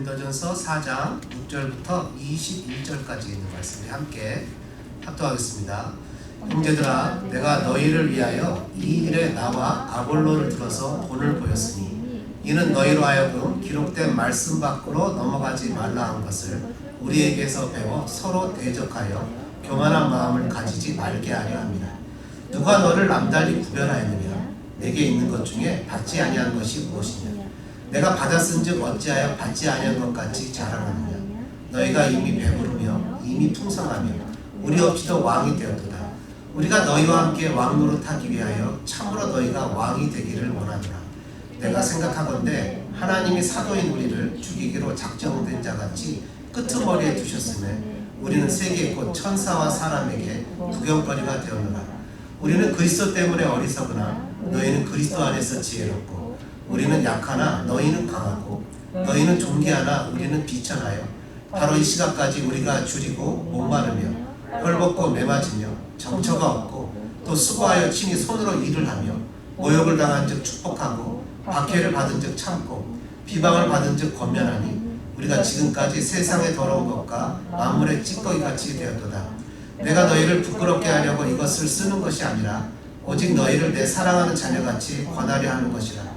고린도전서 4장 6절부터 21절까지 있는 말씀을 함께 합독하겠습니다. 형제들아, 내가 너희를 위하여 이 일에 나와 아볼로를 들어서 본을 보였으니 이는 너희로 하여금 기록된 말씀 밖으로 넘어가지 말라 한 것을 우리에게서 배워 서로 대적하여 교만한 마음을 가지지 말게 하려 합니다. 누가 너를 남달리 구별하였느냐? 내게 있는 것 중에 받지 아니한 것이 무엇이냐? 내가 받았은즉 어찌하여 받지 아니한 것 같이 자랑하느냐? 너희가 이미 배부르며 이미 풍성하며 우리 없이도 왕이 되었도다. 우리가 너희와 함께 왕노릇하기 위하여 참으로 너희가 왕이 되기를 원하노라. 내가 생각하건대 하나님이 사도인 우리를 죽이기로 작정된 자같이 끄트머리에 두셨으며 우리는 세계 곧 천사와 사람에게 구경거리가 되었노라. 우리는 그리스도 때문에 어리석으나 너희는 그리스도 안에서 지혜롭고 우리는 약하나 너희는 강하고 너희는 존귀하나 우리는 비천하여 바로 이 시각까지 우리가 줄이고 목마르며 헐벗고 매맞으며 정처가 없고 또 수고하여 친히 손으로 일을 하며 모욕을 당한 즉 축복하고 박해를 받은 즉 참고 비방을 받은 즉 권면하니 우리가 지금까지 세상의 더러운 것과 만물의 찌꺼기같이 되었도다. 내가 너희를 부끄럽게 하려고 이것을 쓰는 것이 아니라 오직 너희를 내 사랑하는 자녀같이 권하려 하는 것이라.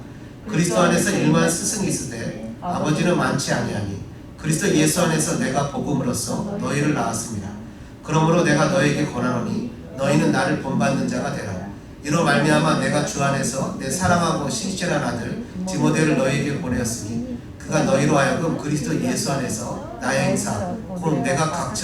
그리스도 안에서 일만 스승이 있으되 아버지는 많지 아니하니 그리스도 예수 안에서 내가 복음으로써 너희를 낳았습니다. 그러므로 내가 너희에게 권하노니 너희는 나를 본받는 자가 되라. 이로 말미암아 내가 주 안에서 내 사랑하고 신실한 아들 디모데를 너희에게 보내었으니 그가 너희로 하여금 그리스도 예수 안에서 나의 행사 곧 내가 각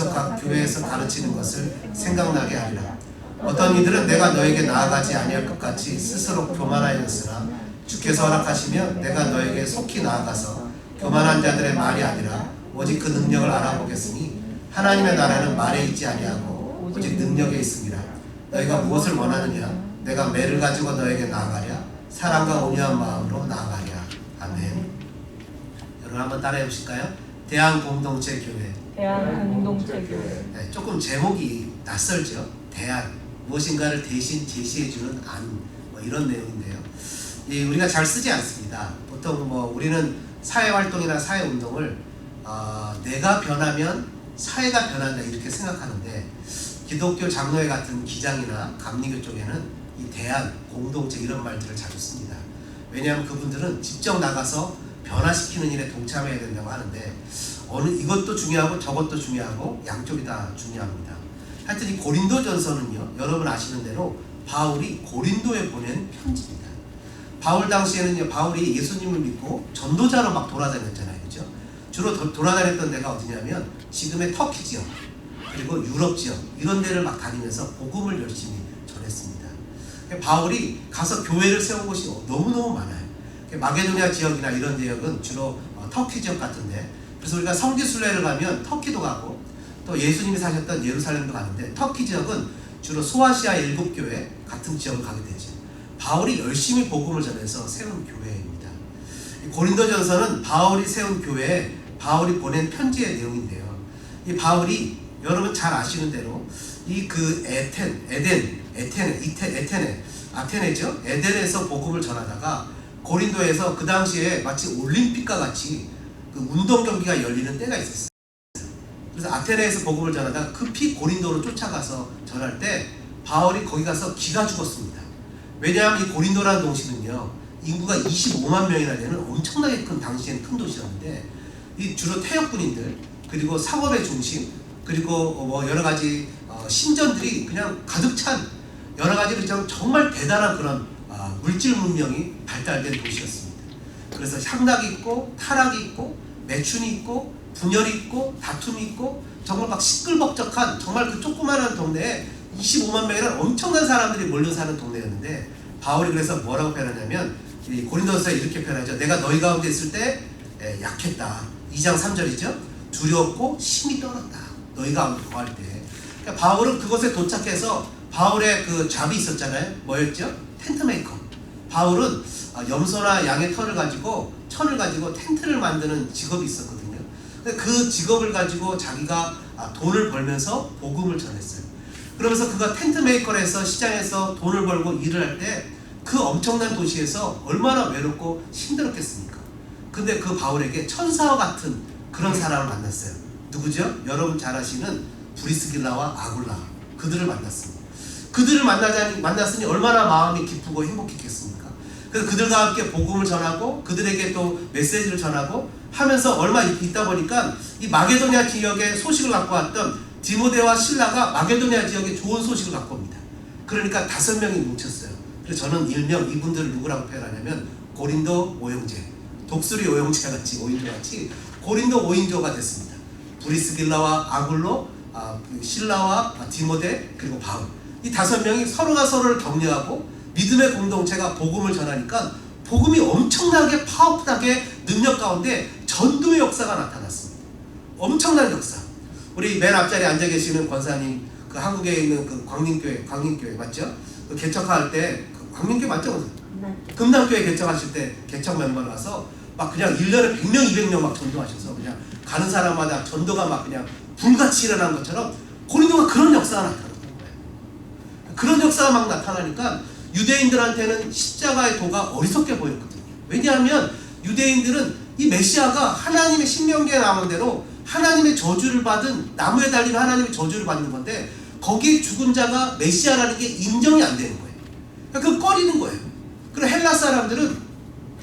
교회에서 가르치는 것을 생각나게 하리라. 어떤 이들은 내가 너에게 나아가지 아니할 것 같이 스스로 교만하였으나 주께서 허락하시면 내가 너에게 속히 나아가서 교만한 자들의 말이 아니라 오직 그 능력을 알아보겠으니 하나님의 나라는 말에 있지 아니하고 오직 능력에 있습니다. 너희가 무엇을 원하느냐? 내가 매를 가지고 너에게 나아가랴? 사랑과 온유한 마음으로 나아가랴. 아멘. 여러분 한번 따라해 보실까요? 대한공동체교회. 대한공동체교회. 네, 조금 제목이 낯설죠? 대한 무엇인가를 대신 제시해주는 안, 뭐 이런 내용인데요. 우리가 잘 쓰지 않습니다. 보통 우리는 사회활동이나 사회운동을 내가 변하면 사회가 변한다 이렇게 생각하는데 기독교 장로회 같은 기장이나 감리교 쪽에는 이 대한, 공동체 이런 말들을 자주 씁니다. 왜냐하면 그분들은 직접 나가서 변화시키는 일에 동참해야 된다고 하는데 이것도 중요하고 저것도 중요하고 양쪽이 다 중요합니다. 하여튼 이 고린도전서는요, 여러분 아시는 대로 바울이 고린도에 보낸 편지입니다. 바울 당시에는요, 바울이 예수님을 믿고 전도자로 막 돌아다녔잖아요. 그죠? 주로 돌아다녔던 데가 어디냐면 지금의 터키 지역 그리고 유럽 지역 이런 데를 막 다니면서 복음을 열심히 전했습니다. 바울이 가서 교회를 세운 곳이 너무너무 많아요. 마게도니아 지역이나 이런 지역은 주로 터키 지역 같은데, 그래서 우리가 성지순례를 가면 터키도 가고 또 예수님이 사셨던 예루살렘도 가는데 터키 지역은 주로 소아시아 일곱 교회 같은 지역을 가게 되죠. 바울이 열심히 복음을 전해서 세운 교회입니다. 고린도전서는 바울이 세운 교회에 바울이 보낸 편지의 내용인데요. 이 바울이 여러분 잘 아시는 대로 아테네죠. 에덴에서 복음을 전하다가 고린도에서 그 당시에 마치 올림픽과 같이 그 운동 경기가 열리는 때가 있었어요. 그래서 아테네에서 복음을 전하다가 급히 고린도로 쫓아가서 전할 때 바울이 거기 가서 기가 죽었습니다. 왜냐하면 이 고린도라는 도시는요, 인구가 25만 명이나 되는 엄청나게 큰, 당시에는 큰 도시였는데 이 주로 태역군인들 그리고 상업의 중심 그리고 여러 가지 신전들이 그냥 가득 찬 여러 가지로 정말 대단한 그런 물질 문명이 발달된 도시였습니다. 그래서 향락이 있고 타락이 있고 매춘이 있고 분열이 있고 다툼이 있고 정말 막 시끌벅적한 정말 그 조그마한 동네에 25만 명이라는 엄청난 사람들이 몰려 사는 동네였는데 바울이 그래서 뭐라고 표현하냐면 이 고린도서에 이렇게 표현하죠. 내가 너희 가운데 있을 때 약했다. 2장 3절이죠. 두렵고 힘이 떨었다. 너희 가운데 거할 때. 그러니까 바울은 그곳에 도착해서 바울의 그 잡이 있었잖아요. 뭐였죠? 텐트 메이커. 바울은 염소나 양의 털을 가지고 천을 가지고 텐트를 만드는 직업이 있었거든요. 그 직업을 가지고 자기가 돈을 벌면서 복음을 전했어요. 그러면서 그가 텐트 메이커에서 시장에서 돈을 벌고 일을 할 때 그 엄청난 도시에서 얼마나 외롭고 힘들었겠습니까? 근데 그 바울에게 천사와 같은 그런 사람을 만났어요. 누구죠? 여러분 잘 아시는 브리스길라와 아굴라, 그들을 만났습니다. 그들을 만났으니 얼마나 마음이 기쁘고 행복했겠습니까? 그래서 그들과 함께 복음을 전하고 그들에게 또 메시지를 전하고 하면서 얼마 있다 보니까 이 마게도냐 지역에 소식을 갖고 왔던 디모데와 실라가 마게도냐 지역에 좋은 소식을 갖고 옵니다. 그러니까 5명이 뭉쳤어요. 그래서 저는 일명 이분들을 누구라고 표현하냐면 고린도 오형제, 독수리 오형제 같이 오인조 같이 고린도 오인조가 됐습니다. 브리스길라와 아굴로, 실라와 디모데, 그리고 바울, 이 5명이 서로가 서로를 격려하고 믿음의 공동체가 복음을 전하니까 복음이 엄청나게 파워풀하게 능력 가운데 전도의 역사가 나타났습니다. 엄청난 역사. 우리 맨 앞자리에 앉아 계시는 권사님, 그 한국에 있는 그 광림교회 맞죠? 그 개척할 때 광림교회 맞죠? 금남교회 개척하실 때 개척 멤버 와서 막 그냥 1년에 100명 200명 막 전도하셔서 그냥 가는 사람마다 전도가 막 그냥 불같이 일어난 것처럼 고린도가 그런 역사가 나타나는 거예요. 그런 역사가 막 나타나니까 유대인들한테는 십자가의 도가 어리석게 보였거든요. 왜냐하면 유대인들은 이 메시아가 하나님의 신명기에 나온 대로 하나님의 저주를 받은, 나무에 달린 하나님의 저주를 받는 건데 거기에 죽은 자가 메시아라는 게 인정이 안 되는 거예요. 그러니까 그거 꺼리는 거예요. 그리고 헬라 사람들은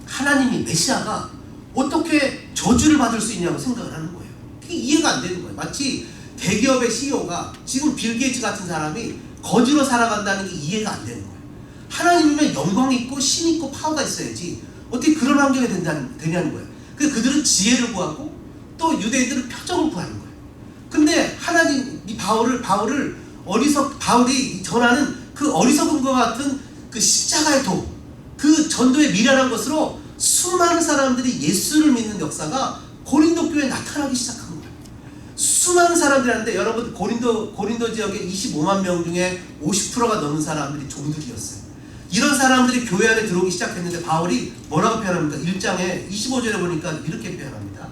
하나님이, 메시아가 어떻게 저주를 받을 수 있냐고 생각을 하는 거예요. 그게 이해가 안 되는 거예요. 마치 대기업의 CEO가 지금 빌 게이츠 같은 사람이 거지로 살아간다는 게 이해가 안 되는 거예요. 하나님이면 영광이 있고 신 있고 파워가 있어야지 어떻게 그런 환경이 되냐는 거예요. 그래서 그들은 지혜를 구하고 또 유대인들은 표적을 구하는 거예요. 근데 하나님, 이 바울이 전하는 그 어리석은 것 같은 그 십자가의 도, 그 전도의 미련한 것으로 수많은 사람들이 예수를 믿는 역사가 고린도 교회에 나타나기 시작한 거예요. 수많은 사람들이 하는데 여러분 고린도 지역에 25만 명 중에 50%가 넘는 사람들이 종들이었어요. 이런 사람들이 교회 안에 들어오기 시작했는데 바울이 뭐라고 표현합니까? 1장에 25절에 보니까 이렇게 표현합니다.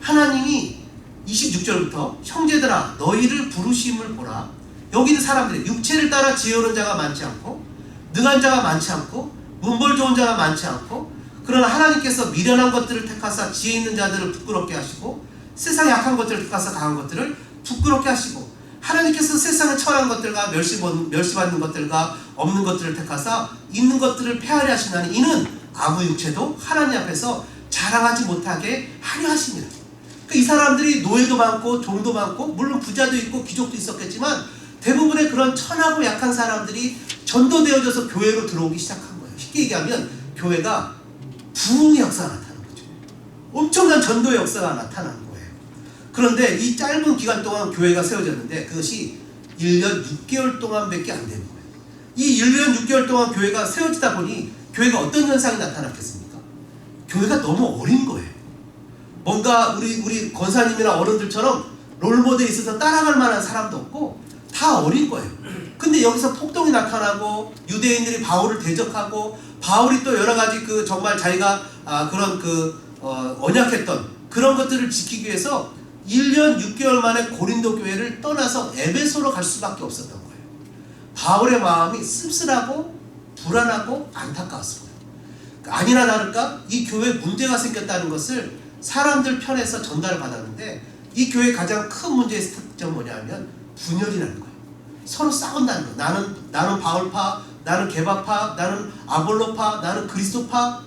하나님이 26절부터 형제들아 너희를 부르심을 보라. 여기 있는 사람들이 육체를 따라 지혜로운 자가 많지 않고 능한 자가 많지 않고 문벌 좋은 자가 많지 않고, 그러나 하나님께서 미련한 것들을 택하사 지혜 있는 자들을 부끄럽게 하시고 세상에 약한 것들을 택하사 강한 것들을 부끄럽게 하시고, 하나님께서 세상의 천한 것들과 멸시받는 것들과 없는 것들을 택하사 있는 것들을 폐하려 하시나니 이는 아무 육체도 하나님 앞에서 자랑하지 못하게 하려 하십니다. 그러니까 이 사람들이 노예도 많고 종도 많고 물론 부자도 있고 귀족도 있었겠지만 대부분의 그런 천하고 약한 사람들이 전도되어져서 교회로 들어오기 시작한 거예요. 쉽게 얘기하면 교회가 부흥의 역사가 나타나는 거죠. 엄청난 전도의 역사가 나타나는 거예요. 그런데 이 짧은 기간 동안 교회가 세워졌는데 그것이 1년 6개월 동안밖에 안 되는 거예요. 이 1년 6개월 동안 교회가 세워지다 보니 교회가 어떤 현상이 나타났겠습니까? 교회가 너무 어린 거예요. 뭔가 우리 권사님이나 어른들처럼 롤모델이 있어서 따라갈 만한 사람도 없고 다 어린 거예요. 근데 여기서 폭동이 나타나고 유대인들이 바울을 대적하고 바울이 또 여러 가지 그 정말 자기가 그런 언약했던 그런 것들을 지키기 위해서 1년 6개월 만에 고린도 교회를 떠나서 에베소로 갈 수밖에 없었던 거예요. 바울의 마음이 씁쓸하고 불안하고 안타까웠습니다. 아니나 다를까 이 교회에 문제가 생겼다는 것을 사람들 편에서 전달을 받았는데 이 교회의 가장 큰 문제의 특징은 뭐냐면 분열이라는 거예요. 서로 싸운다는 거예요. 나는 바울파, 나는 게바파, 나는 아볼로파, 나는 그리스도파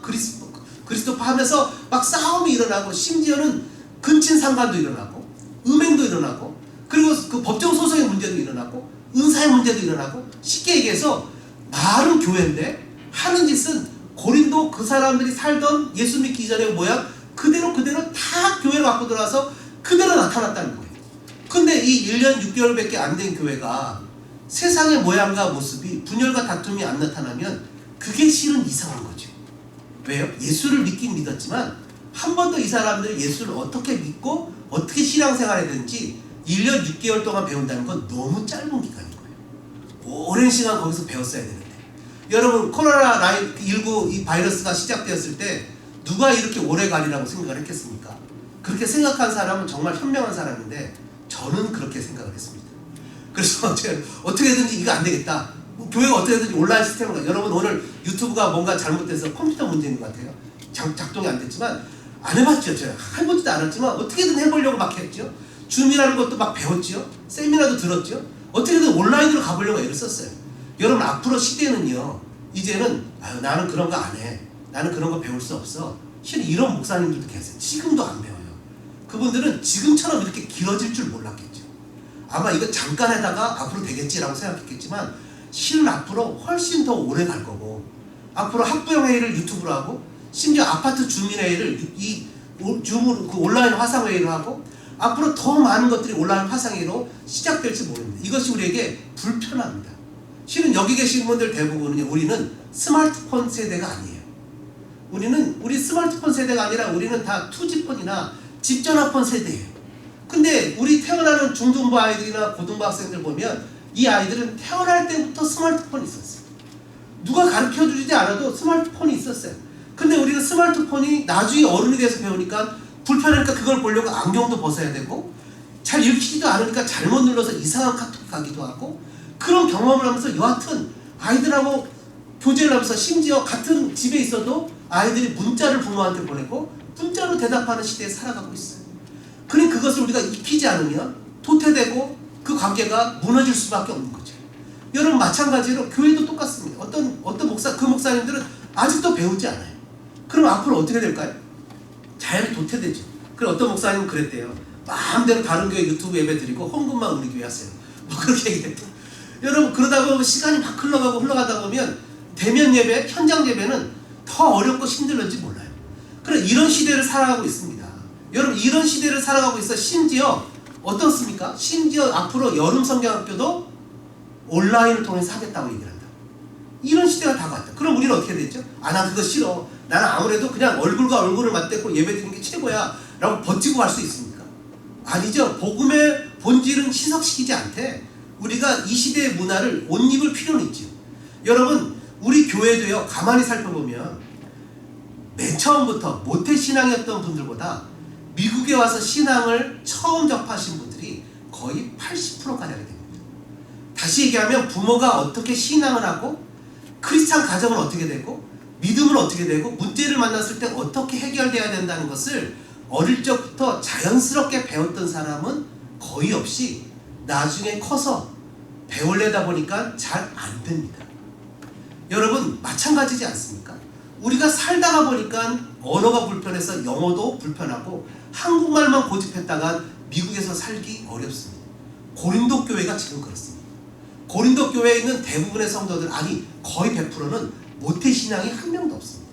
하면서 막 싸움이 일어나고 심지어는 근친상간도 일어나고 음행도 일어나고 그리고 그 법정 소송의 문제도 일어나고 은사의 문제도 일어나고, 쉽게 얘기해서 말은 교회인데 하는 짓은 고린도 그 사람들이 살던 예수 믿기 이전의 모양 그대로 다 교회로 갖고 들어와서 그대로 나타났다는 거예요. 근데 이 1년 6개월밖에 안 된 교회가 세상의 모양과 모습이 분열과 다툼이 안 나타나면 그게 실은 이상한 거죠. 왜요? 예수를 믿긴 믿었지만 한 번도 이 사람들이 예수를 어떻게 믿고 어떻게 신앙생활해야 되는지 1년 6개월 동안 배운다는 건 너무 짧은 기간인 거예요. 오랜 시간 거기서 배웠어야 되는데, 여러분 코로나19 이 바이러스가 시작되었을 때 누가 이렇게 오래 가리라고 생각을 했겠습니까? 그렇게 생각한 사람은 정말 현명한 사람인데 저는 그렇게 생각을 했습니다. 그래서 제가 어떻게든지 이거 안 되겠다. 교회가 어떻게든지 온라인 시스템을, 여러분 오늘 유튜브가 뭔가 잘못돼서 컴퓨터 문제인 것 같아요. 작동이 안 됐지만 안 해봤죠. 제가 해보지도 않았지만 어떻게든 해보려고 막 했죠. 줌이라는 것도 막 배웠죠. 세미나도 들었죠. 어떻게든 온라인으로 가보려고 애를 썼어요. 여러분 앞으로 시대는요, 이제는 나는 그런 거 안 해, 나는 그런 거 배울 수 없어, 실은 이런 목사님들도 계세요. 지금도 안 배워요. 그분들은 지금처럼 이렇게 길어질 줄 몰랐겠죠. 아마 이거 잠깐 하다가 앞으로 되겠지라고 생각했겠지만 실은 앞으로 훨씬 더 오래 갈 거고, 앞으로 학부형 회의를 유튜브로 하고, 심지어 아파트 주민 회의를 이 줌으로, 그 온라인 화상 회의로 하고, 앞으로 더 많은 것들이 온라인 화상 회의로 시작될지 모릅니다. 이것이 우리에게 불편합니다. 실은 여기 계신 분들 대부분은 우리는 스마트폰 세대가 아니에요. 우리 스마트폰 세대가 아니라 우리는 다 투지폰이나 집전화폰 세대예요. 근데 우리 태어나는 중등부 아이들이나 고등부 학생들 보면 이 아이들은 태어날 때부터 스마트폰이 있었어요. 누가 가르쳐주지 않아도 스마트폰이 있었어요. 근데 우리는 스마트폰이 나중에 어른이 돼서 배우니까 불편하니까 그걸 보려고 안경도 벗어야 되고, 잘 읽히지도 않으니까 잘못 눌러서 이상한 카톡 가기도 하고, 그런 경험을 하면서 여하튼 아이들하고 교제를 하면서 심지어 같은 집에 있어도 아이들이 문자를 부모한테 보내고 문자로 대답하는 시대에 살아가고 있어요. 그러니 그것을 우리가 익히지 않으면 도태되고 그 관계가 무너질 수밖에 없는 거죠. 여러분 마찬가지로 교회도 똑같습니다. 어떤 그 목사님들은 아직도 배우지 않아요. 그럼 앞으로 어떻게 될까요? 잘 도태되죠. 그럼 어떤 목사님은 그랬대요. 마음대로 다른 교회 유튜브 예배 드리고 헌금만 우리 교회 하세요. 뭐 그렇게 얘기했대요. 여러분 그러다 보면 시간이 막 흘러가다 보면 대면 예배, 현장 예배는 더 어렵고 힘들는지 몰라요. 그래 이런 시대를 살아가고 있습니다. 여러분 이런 시대를 살아가고 있어. 심지어 어떻습니까? 심지어 앞으로 여름 성경학교도 온라인을 통해서 하겠다고 얘기를 한다. 이런 시대가 다가왔다. 그럼 우리는 어떻게 됐죠? 난 그거 싫어. 나는 아무래도 그냥 얼굴과 얼굴을 맞대고 예배드리는 게 최고야 라고 버티고 갈 수 있습니까? 아니죠. 복음의 본질은 희석시키지 않되 우리가 이 시대의 문화를 옷 입을 필요는 있죠. 여러분 우리 교회도요, 가만히 살펴보면 맨 처음부터 모태신앙이었던 분들보다 미국에 와서 신앙을 처음 접하신 분들이 거의 80%가량 됩니다. 다시 얘기하면 부모가 어떻게 신앙을 하고 크리스찬 가정은 어떻게 되고 믿음은 어떻게 되고 문제를 만났을 때 어떻게 해결돼야 된다는 것을 어릴 적부터 자연스럽게 배웠던 사람은 거의 없이 나중에 커서 배우려다 보니까 잘 안 됩니다. 여러분 마찬가지지 않습니까? 우리가 살다가 보니까 언어가 불편해서 영어도 불편하고 한국말만 고집했다가 미국에서 살기 어렵습니다. 고린도 교회가 지금 그렇습니다. 고린도 교회에 있는 대부분의 성도들, 아니 거의 100%는 모태신앙이 한 명도 없습니다.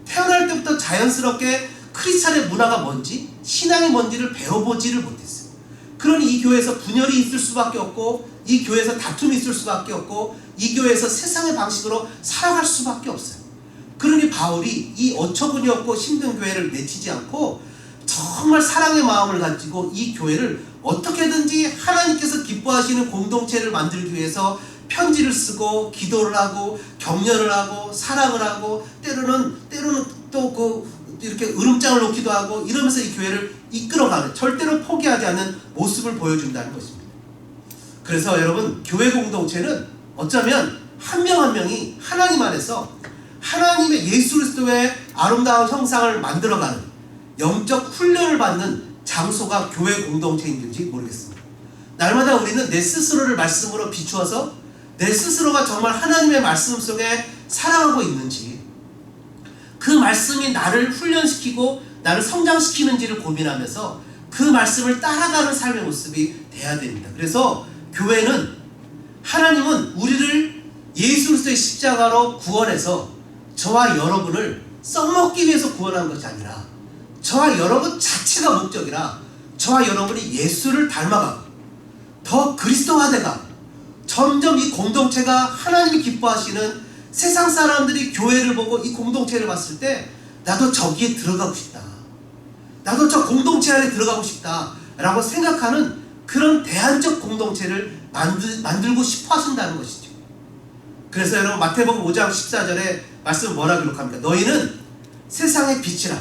태어날 때부터 자연스럽게 크리스찬의 문화가 뭔지, 신앙이 뭔지를 배워보지를 못했어요. 그러니 이 교회에서 분열이 있을 수밖에 없고, 이 교회에서 다툼이 있을 수밖에 없고, 이 교회에서 세상의 방식으로 살아갈 수밖에 없어요. 그러니 바울이 이 어처구니 없고 힘든 교회를 내치지 않고 정말 사랑의 마음을 가지고 이 교회를 어떻게든지 하나님께서 기뻐하시는 공동체를 만들기 위해서 편지를 쓰고 기도를 하고 격려를 하고 사랑을 하고 때로는 또 이렇게 으름장을 놓기도 하고 이러면서 이 교회를 이끌어가는, 절대로 포기하지 않는 모습을 보여준다는 것입니다. 그래서 여러분 교회 공동체는 어쩌면 한 명 한 명이 하나님 안에서 하나님의 예수 그리스도의 아름다운 형상을 만들어가는 영적 훈련을 받는 장소가 교회 공동체인지 모르겠습니다. 날마다 우리는 내 스스로를 말씀으로 비추어서 내 스스로가 정말 하나님의 말씀 속에 살아가고 있는지, 그 말씀이 나를 훈련시키고 나를 성장시키는지를 고민하면서 그 말씀을 따라가는 삶의 모습이 돼야 됩니다. 그래서 교회는, 하나님은 우리를 예수 그리스도의 십자가로 구원해서 저와 여러분을 썩먹기 위해서 구원한 것이 아니라 저와 여러분 자체가 목적이라 저와 여러분이 예수를 닮아가고 더 그리스도화돼가 점점 이 공동체가 하나님이 기뻐하시는, 세상 사람들이 교회를 보고 이 공동체를 봤을 때 나도 저기에 들어가고 싶다, 나도 저 공동체 안에 들어가고 싶다 라고 생각하는 그런 대안적 공동체를 만들고 싶어 하신다는 것이죠. 그래서 여러분 마태복음 5장 14절에 말씀 뭐라 기록합니까? 너희는 세상의 빛이라.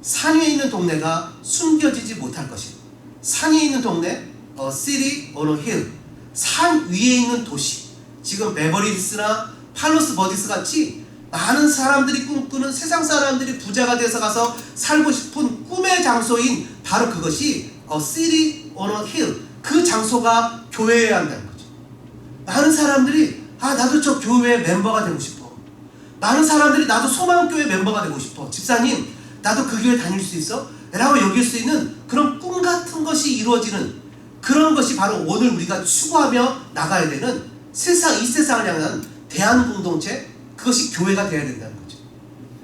산 위에 있는 동네가 숨겨지지 못할 것이다. 산 위에 있는 동네, city on a hill, 산 위에 있는 도시. 지금 베버리힐스나 팔로스 버디스 같이 많은 사람들이 꿈꾸는, 세상 사람들이 부자가 돼서 가서 살고 싶은 꿈의 장소인 바로 그것이 city on a hill, 그 장소가 교회여야 한다는 거죠. 많은 사람들이 나도 저 교회 멤버가 되고 싶어. 많은 사람들이 나도 소망교회 멤버가 되고 싶어. 집사님 나도 그 교회 다닐 수 있어? 라고 여길 수 있는 그런 꿈 같은 것이 이루어지는 그런 것이 바로 오늘 우리가 추구하며 나가야 되는 이 세상을 향한 대한공동체, 그것이 교회가 되어야 된다는 거죠.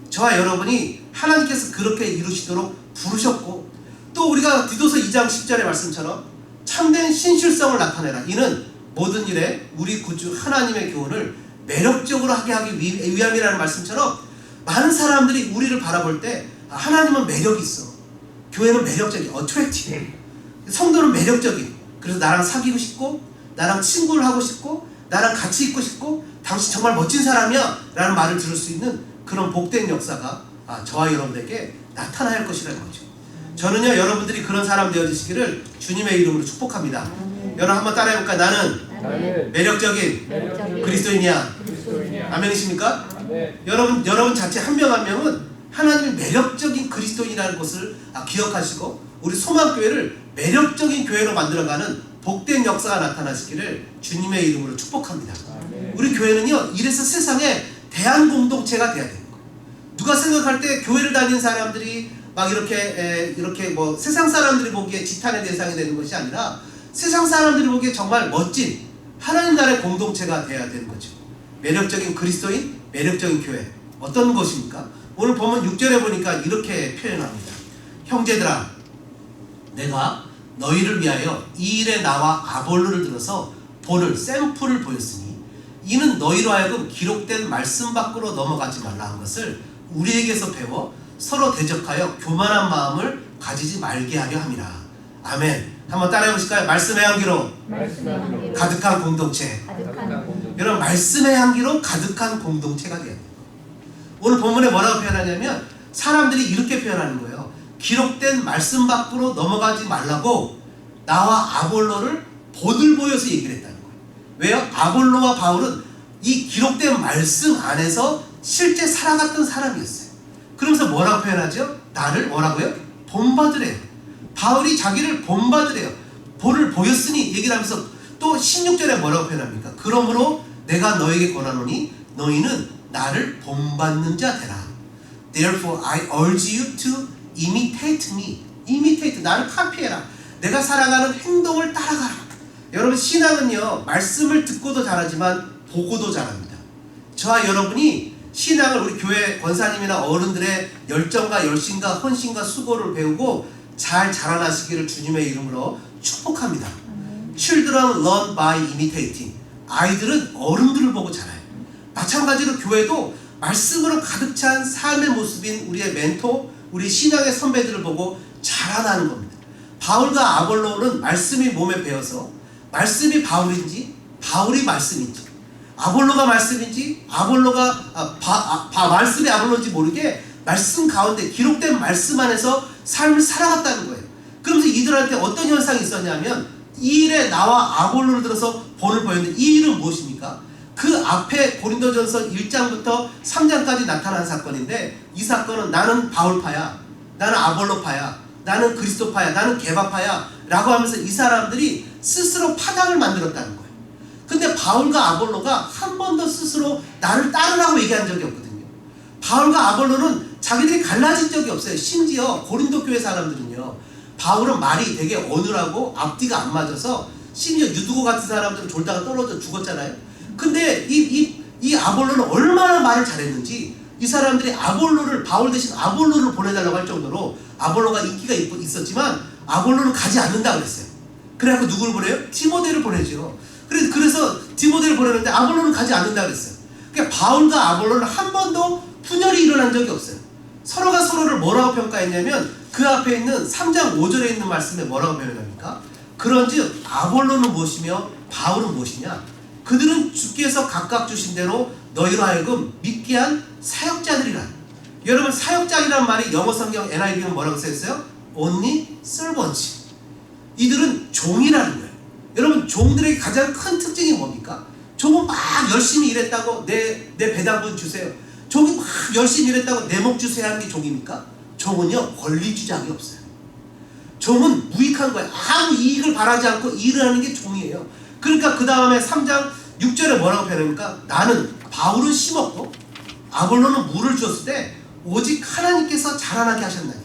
저와 여러분이 하나님께서 그렇게 이루시도록 부르셨고, 또 우리가 디도서 2장 10절의 말씀처럼 참된 신실성을 나타내라. 이는 모든 일에 우리 구주 하나님의 교훈을 매력적으로 하게 하기 위함이라는 말씀처럼 많은 사람들이 우리를 바라볼 때 하나님은 매력이 있어, 교회는 매력적인, attractive, 성도는 매력적인, 그래서 나랑 사귀고 싶고 나랑 친구를 하고 싶고 나랑 같이 있고 싶고 당신 정말 멋진 사람이야 라는 말을 들을 수 있는 그런 복된 역사가 저와 여러분에게 나타나야 할 것이라는 거죠. 저는요, 여러분들이 그런 사람 되어주시기를 주님의 이름으로 축복합니다. 여러분 한번 따라해볼까요? 나는 매력적인 그리스도인이야. 아멘이십니까? 여러분 자체 한 명 한 명은 하나님의 매력적인 그리스도인이라는 것을 기억하시고 우리 소망교회를 매력적인 교회로 만들어가는 복된 역사가 나타나시기를 주님의 이름으로 축복합니다. 우리 교회는요, 이래서 세상에 대한공동체가 돼야 되는 거예요. 누가 생각할 때 교회를 다니는 사람들이 막 이렇게 뭐 세상 사람들이 보기에 지탄의 대상이 되는 것이 아니라 세상 사람들이 보기에 정말 멋진 하나님 나라의 공동체가 돼야 되는 거죠. 매력적인 그리스도인, 매력적인 교회. 어떤 것입니까? 오늘 보면 6절에 보니까 이렇게 표현합니다. 형제들아, 내가 너희를 위하여 이 일에 나와 아볼로를 들어서 본을, 샘플을 보였으니 이는 너희로 하여금 기록된 말씀 밖으로 넘어가지 말라 한 것을 우리에게서 배워 서로 대적하여 교만한 마음을 가지지 말게 하려 함이라. 아멘. 한번 따라해 보실까요? 말씀의 향기로 가득한 공동체. 여러분, 말씀의 향기로 가득한 공동체가 돼야 돼요. 오늘 본문에 뭐라고 표현하냐면 사람들이 이렇게 표현하는 거예요. 기록된 말씀 밖으로 넘어가지 말라고 나와 아볼로를 본을 보여서 얘기를 했다는 거예요. 왜요? 아볼로와 바울은 이 기록된 말씀 안에서 실제 살아갔던 사람이었어요. 그러면서 뭐라고 표현하죠? 나를 뭐라고요? 본받으래요. 바울이 자기를 본받으래요. 본을 보였으니 얘기를 하면서 또 16절에 뭐라고 표현합니까? 그러므로 내가 너에게 권하노니 너희는 나를 본받는 자 되라. Therefore I urge you to imitate me. imitate, 나를 카피해라. 내가 살아가는 행동을 따라가라. 여러분, 신앙은요, 말씀을 듣고도 잘하지만 보고도 잘합니다. 저와 여러분이 신앙을 우리 교회 권사님이나 어른들의 열정과 열심과 헌신과 수고를 배우고 잘 자라나시기를 주님의 이름으로 축복합니다. Children learn by imitating. 아이들은 어른들을 보고 자라요. 마찬가지로 교회도 말씀으로 가득 찬 삶의 모습인 우리의 멘토, 우리 신앙의 선배들을 보고 자라나는 겁니다. 바울과 아볼로는 말씀이 몸에 배어서 말씀이 바울인지 바울이 말씀인지, 아볼로가 말씀인지 아볼로가 말씀이 아볼로인지 모르게 말씀 가운데 기록된 말씀 안에서 삶을 살아갔다는 거예요. 그러면서 이들한테 어떤 현상이 있었냐면 이 일에 나와 아볼로를 들어서 본을 보였는데, 이 일은 무엇입니까? 그 앞에 고린도전서 1장부터 3장까지 나타난 사건인데, 이 사건은 나는 바울파야, 나는 아볼로파야, 나는 그리스도파야, 나는 게바파야 라고 하면서 이 사람들이 스스로 파당을 만들었다는 거예요. 근데 바울과 아볼로가 한 번도 스스로 나를 따르라고 얘기한 적이 없거든요. 바울과 아볼로는 자기들이 갈라진 적이 없어요. 심지어 고린도 교회 사람들은요, 바울은 말이 되게 어눌하고 앞뒤가 안 맞아서 심지어 유두고 같은 사람들은 졸다가 떨어져 죽었잖아요. 근데 이 아볼로는 얼마나 말을 잘했는지 이 사람들이 아볼로를, 바울 대신 아볼로를 보내달라고 할 정도로, 아볼로가 인기가 있었지만 아볼로는 가지 않는다 그랬어요. 그래갖고 누구를 보내요? 디모데를 보내죠. 그래서 디모데를 보내는데 아볼로는 가지 않는다 그랬어요. 그러니까 바울과 아볼로는 한 번도 분열이 일어난 적이 없어요. 서로가 서로를 뭐라고 평가했냐면 그 앞에 있는 3장 5절에 있는 말씀에 뭐라고 표현합니까? 그런즉 아볼로는 무엇이며 바울은 무엇이냐? 그들은 주께서 각각 주신 대로 너희로 하여금 믿게 한 사역자들이라. 여러분, 사역자이라는 말이 영어 성경 NIV는 뭐라고 써있어요? Only servants. 이들은 종이라는 거예요. 여러분, 종들에게 가장 큰 특징이 뭡니까? 종은 막 열심히 일했다고 내 배당분 주세요. 종이 막 열심히 일했다고 내 목 주세요 하는 게 종입니까? 종은요 권리 주장이 없어요. 종은 무익한 거예요. 아무 이익을 바라지 않고 일을 하는 게 종이에요. 그러니까 그 다음에 3장 6절에 뭐라고 표현합니까? 나는 바울은 심었고 아볼로는 물을 주었을 때 오직 하나님께서 자라나게 하셨나니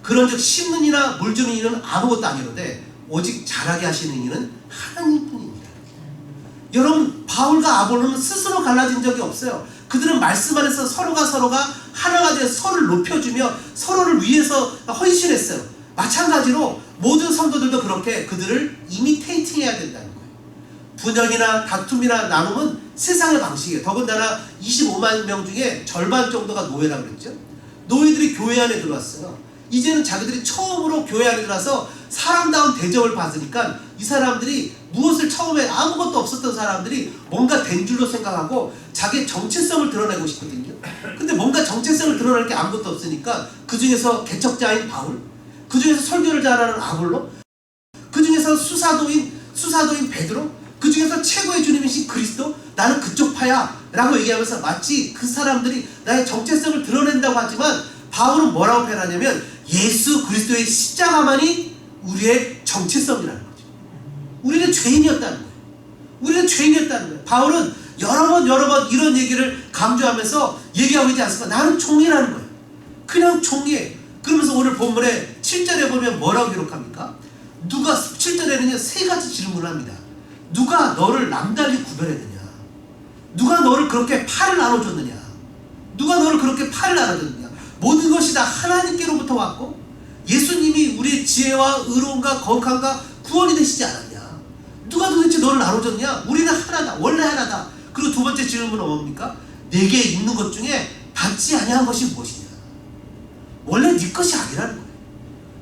그런즉 심는 이나 물 주는 이는 아무것도 아니로되 오직 자라게 하시는 이는 하나님뿐입니다. 여러분 바울과 아볼로는 스스로 갈라진 적이 없어요. 그들은 말씀 안에서 서로가 하나가 되어 서로를 높여주며 서로를 위해서 헌신했어요. 마찬가지로 모든 성도들도 그렇게 그들을 이미테이팅 해야 된다는 거예요. 분열이나 다툼이나 나눔은 세상의 방식이에요. 더군다나 25만 명 중에 절반 정도가 노예라고 그랬죠. 노예들이 교회 안에 들어왔어요. 이제는 자기들이 처음으로 교회 안에 들어와서 사람다운 대접을 받으니까 이 사람들이 무엇을 처음에 아무것도 없었던 사람들이 뭔가 된 줄로 생각하고 자기의 정체성을 드러내고 싶거든요. 근데 뭔가 정체성을 드러낼 게 아무것도 없으니까 그 중에서 개척자인 바울, 그 중에서 설교를 잘하는 아볼로, 그 중에서 수사도인 베드로, 그 중에서 최고의 주님이신 그리스도, 나는 그쪽 파야 라고 얘기하면서 마치 그 사람들이 나의 정체성을 드러낸다고 하지만 바울은 뭐라고 표현하냐면 예수 그리스도의 십자가만이 우리의 정체성이라는 거죠. 우리는 죄인이었다는 거예요. 우리는 죄인이었다는 거예요. 바울은 여러 번 이런 얘기를 강조하면서 얘기하고 있지 않습니까? 나는 종이라는 거예요. 그냥 종이에요. 그러면서 오늘 본문에 7절에 보면 뭐라고 기록합니까? 7절에는요 3가지 질문을 합니다. 누가 너를 남달리 구별했느냐? 누가 너를 그렇게 팔을 나눠줬느냐? 누가 너를 그렇게 팔을 나눠줬느냐? 모든 것이 다 하나님께로부터 왔고 예수님이 우리의 지혜와 의로움과 거룩함과 구원이 되시지 않았냐? 누가 도대체 너를 나눠줬냐? 우리는 하나다. 원래 하나다. 그리고 두 번째 질문은 뭡니까? 내게 있는 것 중에 받지 아니한 것이 무엇이냐? 원래 네 것이 아니라는 거예요.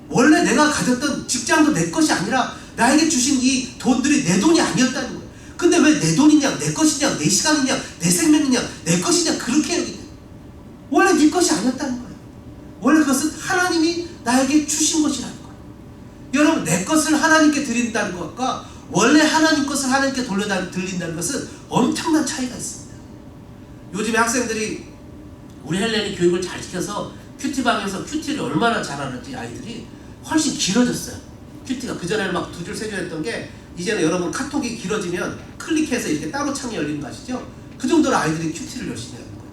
원래 내가 가졌던 직장도 내 것이 아니라 나에게 주신 이 돈들이 내 돈이 아니었다는 거예요. 근데 왜 내 돈이냐, 내 것이냐, 내 시간이냐, 내 생명이냐, 내 것이냐 그렇게 여기냐? 원래 네 것이 아니었다는 거예요. 원래 그것은 하나님이 나에게 주신 것이라는 거예요. 여러분 내 것을 하나님께 드린다는 것과 원래 하나님 것을 하나님께 돌려드린다는 것은 엄청난 차이가 있습니다. 요즘에 학생들이 우리 헬렌이 교육을 잘 시켜서 큐티방에서 큐티를 얼마나 잘하는지 아이들이 훨씬 길어졌어요. 큐티가 그전에는 막 2줄 3줄 했던 게 이제는 여러분 카톡이 길어지면 클릭해서 이렇게 따로 창이 열리는 거 아시죠? 그 정도로 아이들이 큐티를 열심히 하는 거예요.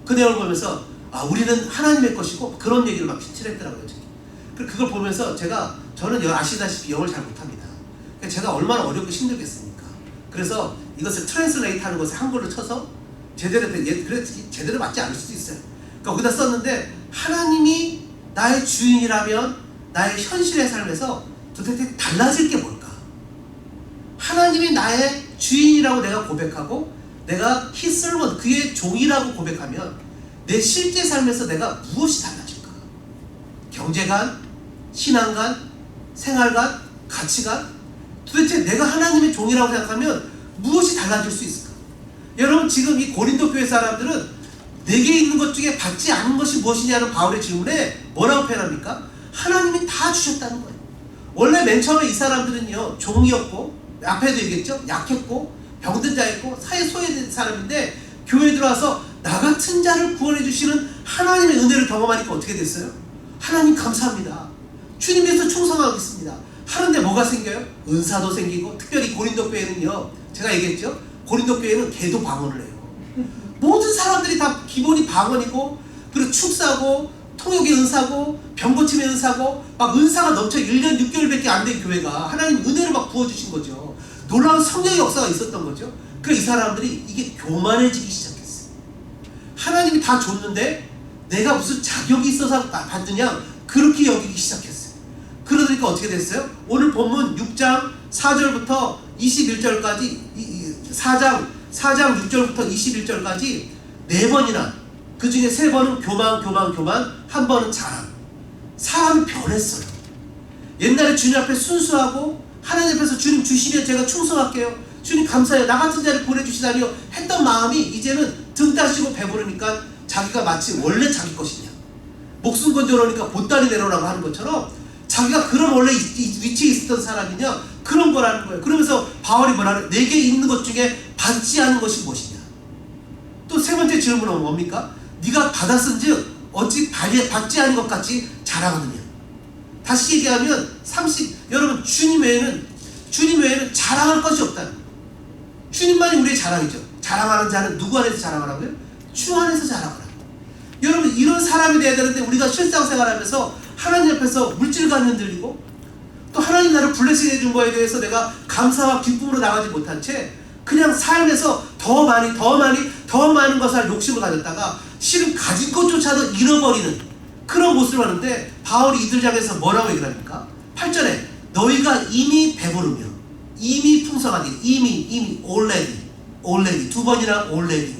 그 내용을 보면서 우리는 하나님의 것이고 그런 얘기를 막 큐티를 했더라고요. 그걸 보면서 저는 아시다시피 영어를 잘 못합니다. 제가 얼마나 어렵고 힘들겠습니까? 그래서 이것을 트랜슬레이트 하는 것을 한글로 쳐서 제대로 맞지 않을 수도 있어요. 그러니까 거기다 썼는데 하나님이 나의 주인이라면 나의 현실의 삶에서 도대체 달라질 게 뭘까? 하나님이 나의 주인이라고 내가 고백하고 내가 His servant, 그의 종이라고 고백하면 내 실제 삶에서 내가 무엇이 달라질까? 경제관, 신앙관, 생활관, 가치관? 도대체 내가 하나님의 종이라고 생각하면 무엇이 달라질 수 있을까? 여러분 지금 이 고린도 교회 사람들은 내게 있는 것 중에 받지 않은 것이 무엇이냐는 바울의 질문에 뭐라고 표현합니까? 하나님이 다 주셨다는 거예요. 원래 맨 처음에 이 사람들은요 종이었고 앞에도 얘기했죠. 약했고 병든 자였고 사회 소외된 사람인데 교회에 들어와서 나 같은 자를 구원해 주시는 하나님의 은혜를 경험하니까 어떻게 됐어요? 하나님 감사합니다. 주님 위해서 충성하겠습니다. 하는데 뭐가 생겨요? 은사도 생기고 특별히 고린도 교회는요 제가 얘기했죠. 고린도 교회는 개도 방언을 해요. 모든 사람들이 다 기본이 방언이고 그리고 축사고 통역의 은사고 병고침의 은사고 막 은사가 넘쳐 1년 6개월밖에 안 된 교회가 하나님 은혜를 막 부어주신 거죠. 놀라운 성령의 역사가 있었던 거죠. 그래서 이 사람들이 이게 교만해지기 시작했어요. 하나님이 다 줬는데 내가 무슨 자격이 있어서 받느냐 그렇게 여기기 시작했어요. 그러니까 어떻게 됐어요? 오늘 본문 6장 4절부터 21절까지 4장 6절부터 21절까지 4번이나 그 중에 3번은 교만, 한 번은 자랑. 사람이 변했어요. 옛날에 주님 앞에 순수하고 하나님 앞에서 주님 주시면 제가 충성할게요. 주님 감사해요. 나 같은 자를 보내주시다니요 했던 마음이 이제는 등 따시고 배부르니까 자기가 마치 원래 자기 것이냐. 목숨 건져놓으니까 보따리 내놓으라고 하는 것처럼 자기가 그런 원래 위치에 있었던 사람이냐 그런 거라는 거예요. 그러면서 바울이 뭐라는 내게 있는 것 중에 받지 않은 것이 무엇이냐. 또 3번째 질문은 뭡니까? 네가 받았은즉 어찌 받지 않은 것 같이 자랑하느냐. 다시 얘기하면 여러분 주님 외에는 자랑할 것이 없다. 주님만이 우리의 자랑이죠. 자랑하는 자는 누구 안에서 자랑하라고요? 주 안에서 자랑하라고. 여러분 이런 사람이 돼야 되는데 우리가 실상생활하면서 하나님 앞에서 물질과 흔들리고 또 하나님 나를 블레싱 해준 거에 대해서 내가 감사와 기쁨으로 나가지 못한 채 그냥 삶에서 더 많은 것을 할 욕심을 가졌다가 실은 가진 것조차도 잃어버리는 그런 모습을 하는데 바울이 이들 장에서 뭐라고 얘기를 합니까? 8절에 너희가 이미 배부르며 이미 풍성하니 이미 already 두 번이나 already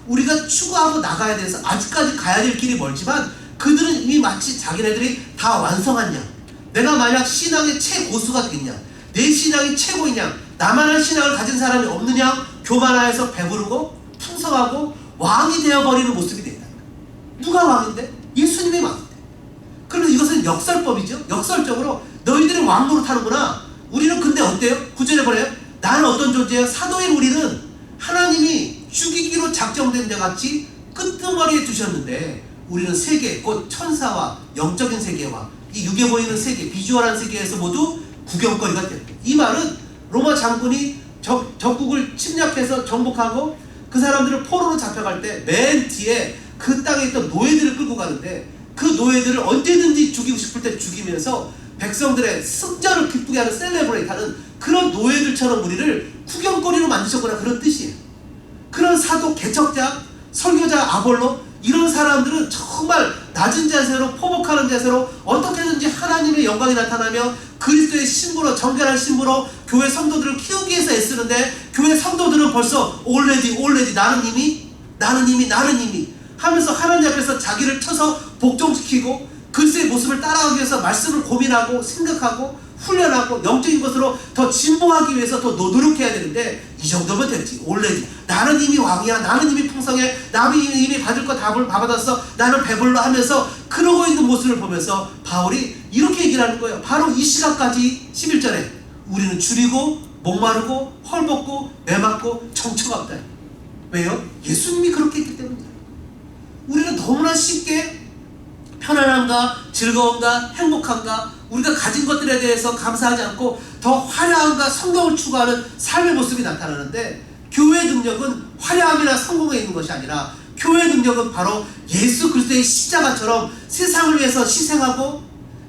우리가 추구하고 나가야 돼서 아직까지 가야 될 길이 멀지만 그들은 이미 마치 자기네들이 다 완성한 양, 내가 만약 신앙의 최고수가 되겠냐, 내 신앙이 최고인 양, 나만한 신앙을 가진 사람이 없느냐, 교만하여서 배부르고 풍성하고 왕이 되어버리는 모습이 된다. 누가 왕인데? 예수님이 왕인데. 그런데 이것은 역설법이죠. 역설적으로 너희들은 왕 노릇하는구나. 우리는 근데 어때요? 9절에 보래요. 나는 어떤 존재예요? 사도인 우리는 하나님이 죽이기로 작정된 데 같이 끄트머리에 두셨는데 우리는 세계, 곧 천사와 영적인 세계와 이 육에 보이는 세계, 비주얼한 세계에서 모두 구경거리가 됩니다. 이 말은 로마 장군이 적국을 침략해서 정복하고 그 사람들을 포로로 잡혀갈 때 맨 뒤에 그 땅에 있던 노예들을 끌고 가는데 그 노예들을 언제든지 죽이고 싶을 때 죽이면서 백성들의 승자를 기쁘게 하는 셀레브레이트하는 그런 노예들처럼 우리를 구경거리로 만드셨구나, 그런 뜻이에요. 그런 사도, 개척자, 설교자, 아볼로 이런 사람들은 정말 낮은 자세로 포복하는 자세로 어떻게든지 하나님의 영광이 나타나며 그리스도의 신부로, 정결한 신부로 교회 성도들을 키우기 위해서 애쓰는데 교회 성도들은 벌써 already 나는 이미 하면서 하나님 앞에서 자기를 쳐서 복종시키고 그리스도의 모습을 따라가기 위해서 말씀을 고민하고 생각하고 훈련하고 영적인 것으로 더 진보하기 위해서 더 노력해야 되는데 이 정도면 됐지. already 나는 이미 왕이야, 나는 이미 풍성해, 나는 이미 받을 거 다 받았어, 나는 배불러 하면서 그러고 있는 모습을 보면서 바울이 이렇게 얘기를 하는 거예요. 바로 이 시각까지 11절에 우리는 줄이고 목마르고 헐벗고 매맞고 정처가 없다. 왜요? 예수님이 그렇게 했기 때문이에요. 우리는 너무나 쉽게 편안함과 즐거움과 행복함과 우리가 가진 것들에 대해서 감사하지 않고 더 화려함과 성공을 추구하는 삶의 모습이 나타나는데 교회의 능력은 화려함이나 성공에 있는 것이 아니라 교회의 능력은 바로 예수 그리스도의 십자가처럼 세상을 위해서 희생하고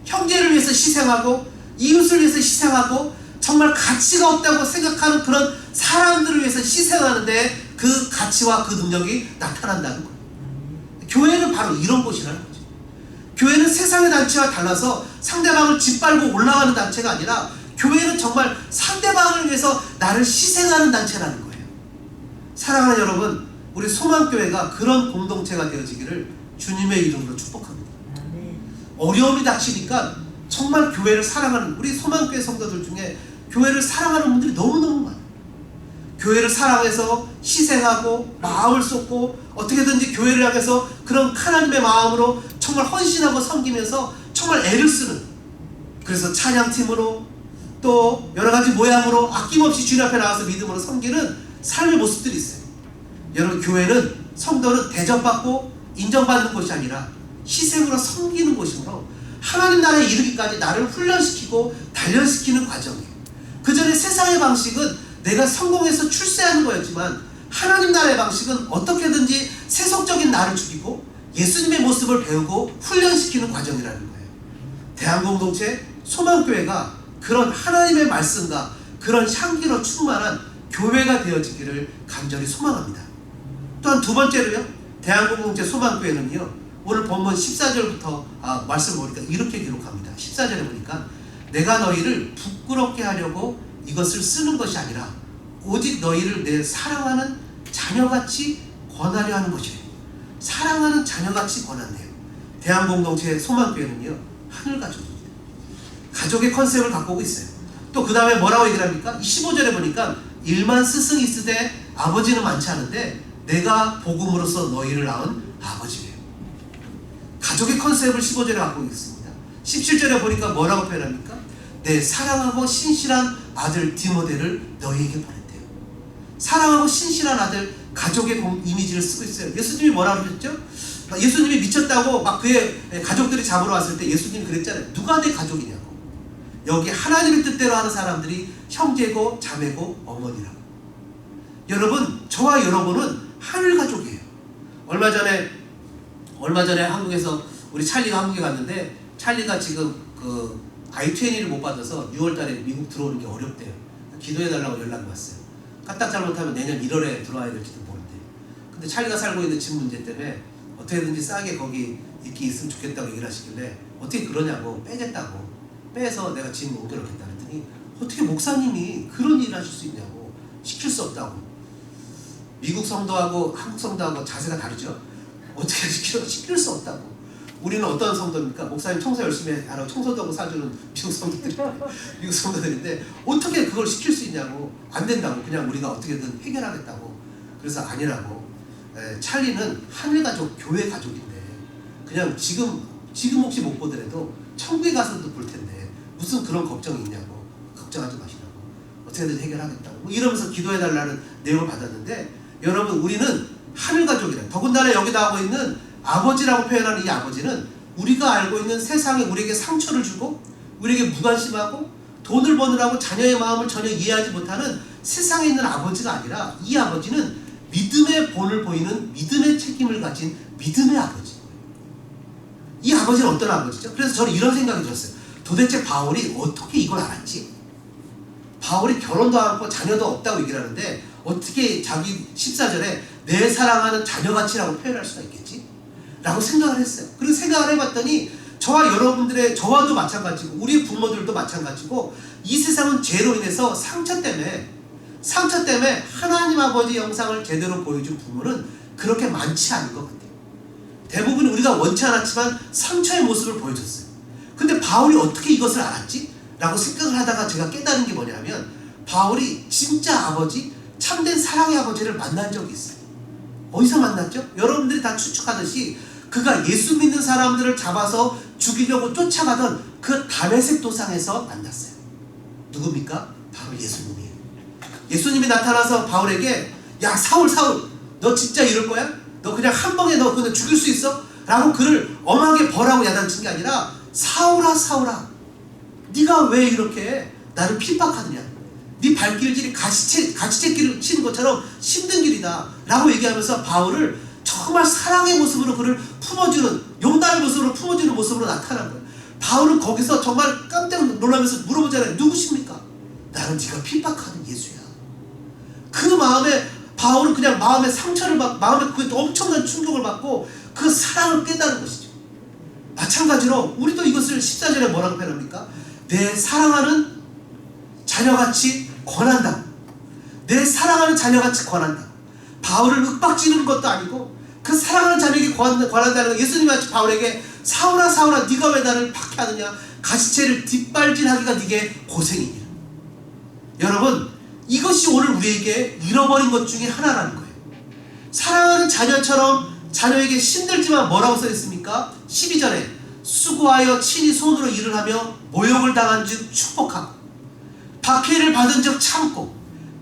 형제를 위해서 희생하고 이웃을 위해서 희생하고 정말 가치가 없다고 생각하는 그런 사람들을 위해서 희생하는데 그 가치와 그 능력이 나타난다는 거예요. 교회는 바로 이런 곳이라는 거죠. 교회는 세상의 단체와 달라서 상대방을 짓밟고 올라가는 단체가 아니라 교회는 정말 상대방을 위해서 나를 희생하는 단체라는 거예요. 사랑하는 여러분, 우리 소망교회가 그런 공동체가 되어지기를 주님의 이름으로 축복합니다. 어려움이 닥치니까 정말 교회를 사랑하는 우리 소망교회 성도들 중에 교회를 사랑하는 분들이 너무너무 많아요. 교회를 사랑해서 희생하고 마음을 쏟고 어떻게든지 교회를 향해서 그런 하나님의 마음으로 정말 헌신하고 섬기면서 정말 애를 쓰는, 그래서 찬양팀으로 또 여러가지 모양으로 아낌없이 주님 앞에 나와서 믿음으로 섬기는 삶의 모습들이 있어요. 여러분, 교회는 성도는 대접받고 인정받는 곳이 아니라 희생으로 섬기는 곳이므로 하나님 나라에 이르기까지 나를 훈련시키고 단련시키는 과정이에요. 그 전에 세상의 방식은 내가 성공해서 출세하는 거였지만 하나님 나라의 방식은 어떻게든지 세속적인 나를 죽이고 예수님의 모습을 배우고 훈련시키는 과정이라는 거예요. 대한공동체 소망교회가 그런 하나님의 말씀과 그런 향기로 충만한 교회가 되어지기를 간절히 소망합니다. 또한 두 번째로요, 대한공동체 소망교회는요, 오늘 본문 14절부터 말씀을 보니까 이렇게 기록합니다. 14절에 보니까 내가 너희를 부끄럽게 하려고 이것을 쓰는 것이 아니라 오직 너희를 내 사랑하는 자녀같이 권하려 하는 것이에요. 사랑하는 자녀같이 권한대요. 대한공동체 소망교회는요, 하늘가족입니다. 가족의 컨셉을 갖고 오고 있어요. 또 그 다음에 뭐라고 얘기를 합니까? 15절에 보니까 일만 스승이 있으되 아버지는 많지 않은데 내가 복음으로써 너희를 낳은 아버지예요. 가족의 컨셉을 15절에 갖고 있습니다. 17절에 보니까 뭐라고 표현합니까? 내 사랑하고 신실한 아들 디모데를 너희에게 보냈대요. 사랑하고 신실한 아들 가족의 이미지를 쓰고 있어요. 예수님이 뭐라 그러셨죠? 예수님이 미쳤다고 막 그의 가족들이 잡으러 왔을 때 예수님이 그랬잖아요. 누가 내 가족이냐고. 여기 하나님의 뜻대로 하는 사람들이 형제고 자매고 어머니라고. 여러분, 저와 여러분은 하늘 가족이에요. 얼마 전에 한국에서 우리 찰리가 한국에 갔는데, 찰리가 지금 그 I-20를 못 받아서 6월달에 미국 들어오는 게 어렵대요. 기도해달라고 연락이 왔어요. 까딱 잘못하면 내년 1월에 들어와야 될지도 모른대. 근데 찰리가 살고 있는 집 문제 때문에 어떻게든지 싸게 거기 있기 있으면 좋겠다고 얘기를 하시길래 어떻게 그러냐고, 빼겠다고. 빼서 내가 집 옮겨놓겠다 그랬더니 어떻게 목사님이 그런 일을 하실 수 있냐고. 시킬 수 없다고. 미국 성도하고 한국 성도하고 자세가 다르죠. 어떻게 시킬 수 없다고. 우리는 어떤 성도입니까? 목사님 청소 열심히 하라고 청소도 하고 사주는 미국 성도들인데 어떻게 그걸 시킬 수 있냐고. 안 된다고. 그냥 우리가 어떻게든 해결하겠다고. 그래서 아니라고. 찰리는 하늘 가족, 교회 가족인데 그냥 지금 혹시 못 보더라도 천국에 가서도 볼 텐데 무슨 그런 걱정이 있냐고. 걱정하지 마시라고. 어떻게든 해결하겠다고. 뭐 이러면서 기도해달라는 내용을 받았는데, 여러분, 우리는 하늘 가족이라. 더군다나 여기 나오고 있는 아버지라고 표현하는 이 아버지는 우리가 알고 있는 세상에 우리에게 상처를 주고 우리에게 무관심하고 돈을 버느라고 자녀의 마음을 전혀 이해하지 못하는 세상에 있는 아버지가 아니라, 이 아버지는 믿음의 본을 보이는 믿음의 책임을 가진 믿음의 아버지. 이 아버지는 어떤 아버지죠? 그래서 저는 이런 생각이 들었어요. 도대체 바울이 어떻게 이걸 알았지? 바울이 결혼도 않고 자녀도 없다고 얘기를 하는데 어떻게 자기 14절에 내 사랑하는 자녀같이라고 표현할 수가 있겠지? 라고 생각을 했어요. 그리고 생각을 해봤더니 저와도 마찬가지고 우리 부모들도 마찬가지고, 이 세상은 죄로 인해서 상처 때문에 하나님 아버지 영상을 제대로 보여준 부모는 그렇게 많지 않은 것 같아요. 대부분 우리가 원치 않았지만 상처의 모습을 보여줬어요. 근데 바울이 어떻게 이것을 알았지? 라고 생각을 하다가 제가 깨달은 게 뭐냐면, 바울이 진짜 아버지, 참된 사랑의 아버지를 만난 적이 있어요. 어디서 만났죠? 여러분들이 다 추측하듯이 그가 예수 믿는 사람들을 잡아서 죽이려고 쫓아가던 그 다메섹 도상에서 만났어요. 누굽니까? 바로 예수님이에요. 예수님이 나타나서 바울에게, 야 사울 너 진짜 이럴 거야? 너 그냥 한 방에 너 그냥 죽일 수 있어? 라고 그를 엄하게 벌하고 야단친 게 아니라, 사울아 네가 왜 이렇게 나를 핍박하느냐? 네 발길질이 가시채길을 치는 것처럼 힘든 길이다 라고 얘기하면서 바울을 정말 사랑의 모습으로 그를 품어주는, 용담의 모습으로 품어주는 모습으로 나타난 거예요. 바울은 거기서 정말 깜짝 놀라면서 물어보잖아요. 누구십니까? 나는 네가 핍박하는 예수야. 그 마음에 바울은 그냥 마음에 상처를 받고 마음에 그 엄청난 충격을 받고 그 사랑을 깨달은 것이죠. 마찬가지로 우리도 이것을 14절에 뭐라고 표현합니까? 내 사랑하는 자녀같이 권한다. 내 사랑하는 자녀같이 권한다. 바울을 윽박지르는 것도 아니고 그 사랑하는 자녀에게 권한다는 건, 예수님이 바울에게 사울아 네가 왜 나를 박해하느냐, 가시채를 뒷발질하기가 네게 고생이냐. 여러분, 이것이 오늘 우리에게 잃어버린 것 중에 하나라는 거예요. 사랑하는 자녀처럼 자녀에게 힘들지만 뭐라고 써있습니까? 12절에 수고하여 친히 손으로 일을 하며 모욕을 당한 즉 축복하고 박해를 받은 즉 참고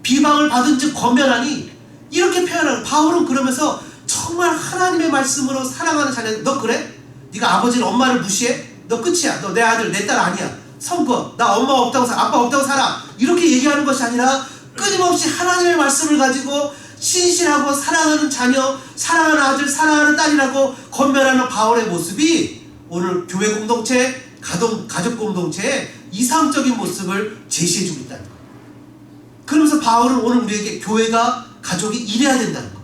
비방을 받은 즉 권면하니, 이렇게 표현하는, 바울은 그러면서 정말 하나님의 말씀으로 사랑하는 자녀, 너 그래? 네가 아버지를 엄마를 무시해? 너 끝이야. 너 내 아들 내 딸 아니야. 선거 나 엄마 없다고 아빠 없다고 살아. 이렇게 얘기하는 것이 아니라 끊임없이 하나님의 말씀을 가지고 신실하고 사랑하는 자녀, 사랑하는 아들, 사랑하는 딸이라고 권면하는 바울의 모습이 오늘 교회 공동체, 가족 공동체의 이상적인 모습을 제시해주고 있다는 거예요. 그러면서 바울은 오늘 우리에게 교회가, 가족이 이래야 된다는 거.